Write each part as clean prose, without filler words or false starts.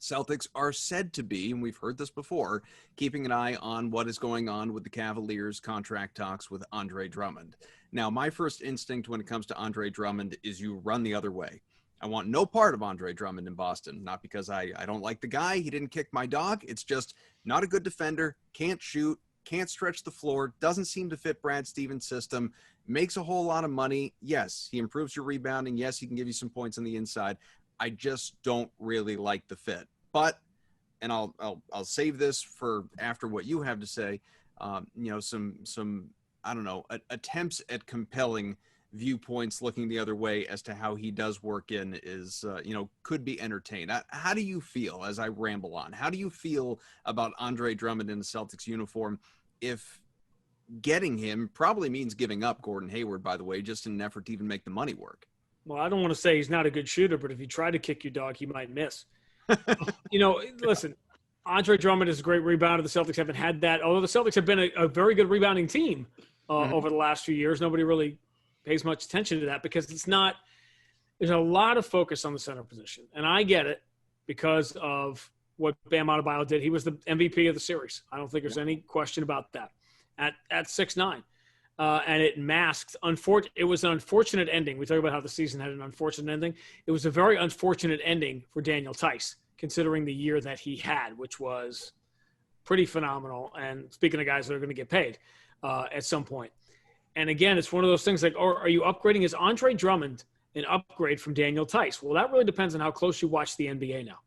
Celtics are said to be, and we've heard this before, keeping an eye on what is going on with the Cavaliers' contract talks with Andre Drummond. Now, my first instinct when it comes to Andre Drummond is you run the other way. I want no part of Andre Drummond in Boston, not because I don't like the guy. He didn't kick my dog. It's just not a good defender, can't shoot, can't stretch the floor, doesn't seem to fit Brad Stevens' system, makes a whole lot of money. Yes, he improves your rebounding. Yes, he can give you some points on the inside. I just don't really like the fit. But, and I'll save this for after what you have to say, some I don't know, attempts at compelling viewpoints looking the other way as to how he does work in is, could be entertained. How do you feel, as I ramble on, how do you feel about Andre Drummond in the Celtics uniform if getting him probably means giving up Gordon Hayward, by the way, just in an effort to even make the money work? Well, I don't want to say he's not a good shooter, but if you try to kick your dog, he might miss. Listen, Andre Drummond is a great rebounder. The Celtics haven't had that, although the Celtics have been a very good rebounding team over the last few years. Nobody really pays much attention to that because there's a lot of focus on the center position. And I get it because of what Bam Adebayo did. He was the MVP of the series. I don't think there's any question about that at 6'9". And it masked it was an unfortunate ending. We talk about how the season had an unfortunate ending. It was a very unfortunate ending for Daniel Tice, considering the year that he had, which was pretty phenomenal. And speaking of guys that are going to get paid at some point. And again, it's one of those things like, are you upgrading? Is Andre Drummond an upgrade from Daniel Tice? Well, that really depends on how close you watch the NBA now,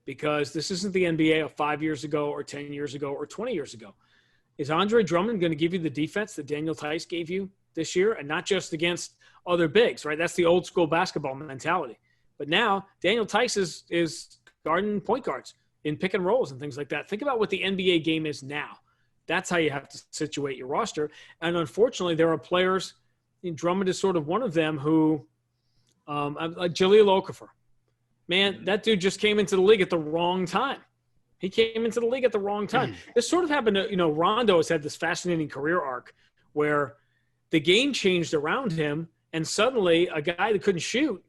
because this isn't the NBA of 5 years ago or 10 years ago or 20 years ago. Is Andre Drummond going to give you the defense that Daniel Tice gave you this year, and not just against other bigs, right? That's the old school basketball mentality. But now Daniel Tice is guarding point guards in pick and rolls and things like that. Think about what the NBA game is now. That's how you have to situate your roster. And unfortunately, there are players, Drummond is sort of one of them, who, like Jahlil Okafor. Man, that dude just came into the league at the wrong time. He came into the league at the wrong time. This sort of happened to, Rondo has had this fascinating career arc where the game changed around him, and suddenly a guy that couldn't shoot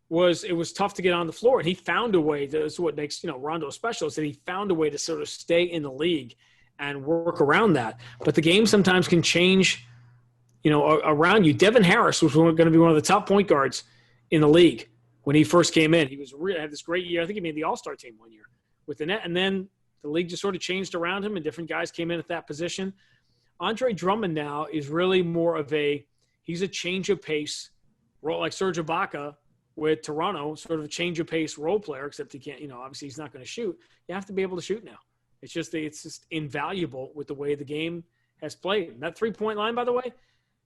it was tough to get on the floor. And he found a way. That's what makes, Rondo special, is that he found a way to sort of stay in the league and work around that. But the game sometimes can change, around you. Devin Harris was going to be one of the top point guards in the league when he first came in. He had this great year. I think he made the All-Star team one year with the net. And then the league just sort of changed around him and different guys came in at that position. Andre Drummond now is really more of he's a change of pace role, like Serge Ibaka with Toronto, sort of a change of pace role player, except he can't, obviously he's not going to shoot. You have to be able to shoot now. It's just invaluable with the way the game has played. And that three-point line, by the way,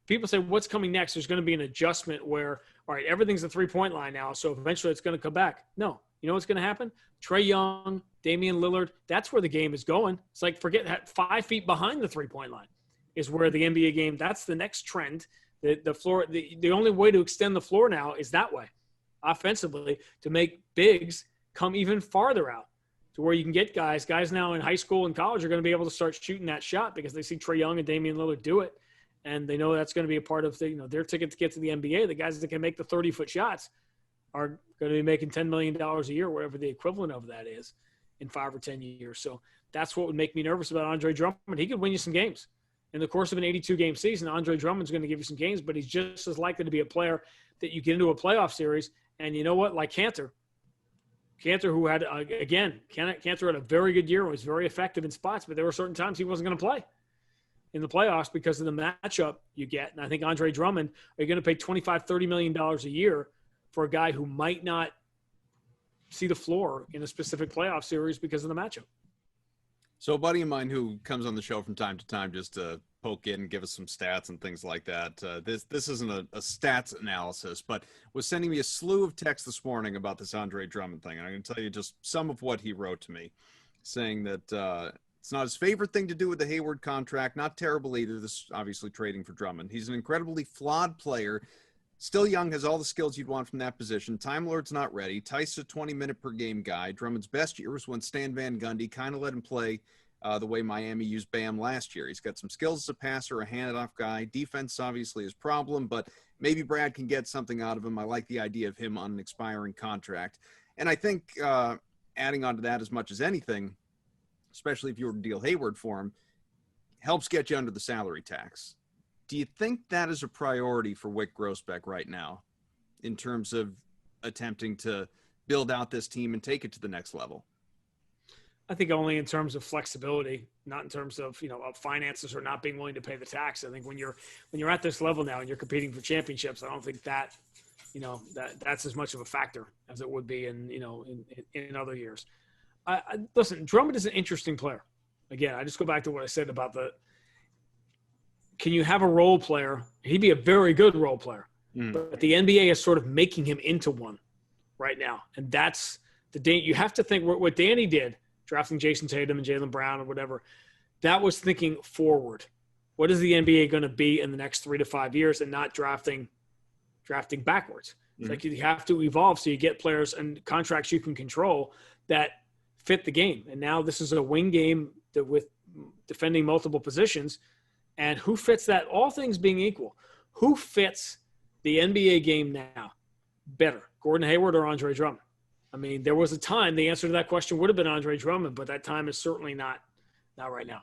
people say, what's coming next? There's going to be an adjustment where, all right, everything's a three-point line now, so eventually it's going to come back. No. You know what's going to happen? Trae Young, Damian Lillard, that's where the game is going. It's like, forget that 5 feet behind the three-point line is where the NBA game, that's the next trend. The floor, the only way to extend the floor now is that way, offensively, to make bigs come even farther out to where you can get guys now in high school and college are going to be able to start shooting that shot because they see Trae Young and Damian Lillard do it. And they know that's going to be a part of their ticket to get to the NBA. The guys that can make the 30-foot shots are going to be making $10 million a year, whatever the equivalent of that is, in 5 or 10 years. So that's what would make me nervous about Andre Drummond. He could win you some games. In the course of an 82-game season, Andre Drummond's going to give you some games, but he's just as likely to be a player that you get into a playoff series. And you know what? Like Cantor, who had, Cantor had a very good year and was very effective in spots, but there were certain times he wasn't going to play in the playoffs because of the matchup you get. And I think Andre Drummond, are you going to pay $25, $30 million a year for a guy who might not see the floor in a specific playoff series because of the matchup? So a buddy of mine who comes on the show from time to time just to poke in and give us some stats and things like that. This isn't a stats analysis, but was sending me a slew of texts this morning about this Andre Drummond thing. And I'm going to tell you just some of what he wrote to me, saying that it's not his favorite thing to do with the Hayward contract. Not terrible either. This is obviously trading for Drummond. He's an incredibly flawed player. Still young, has all the skills you'd want from that position. Time Lord's not ready. Tice a 20-minute-per-game guy. Drummond's best year was when Stan Van Gundy kind of let him play the way Miami used Bam last year. He's got some skills as a passer, a handoff guy. Defense obviously is a problem, but maybe Brad can get something out of him. I like the idea of him on an expiring contract. And I think adding on to that as much as anything, especially if you were to deal Hayward for him, helps get you under the salary tax. Do you think that is a priority for Wyc Grousbeck right now in terms of attempting to build out this team and take it to the next level? I think only in terms of flexibility, not in terms of, of finances or not being willing to pay the tax. I think when you're at this level now and you're competing for championships, I don't think that, that's as much of a factor as it would be in other years. Listen, Drummond is an interesting player. Again, I just go back to what I said about can you have a role player? He'd be a very good role player, but the NBA is sort of making him into one right now. And that's you have to think what Danny did, drafting Jason Tatum and Jaylen Brown or whatever, that was thinking forward. What is the NBA going to be in the next 3 to 5 years, and not drafting backwards? It's like you have to evolve so you get players and contracts you can control that fit the game. And now this is a wing game with defending multiple positions. And who fits that? All things being equal, who fits the NBA game now better, Gordon Hayward or Andre Drummond? I mean, there was a time the answer to that question would have been Andre Drummond, but that time is certainly not right now.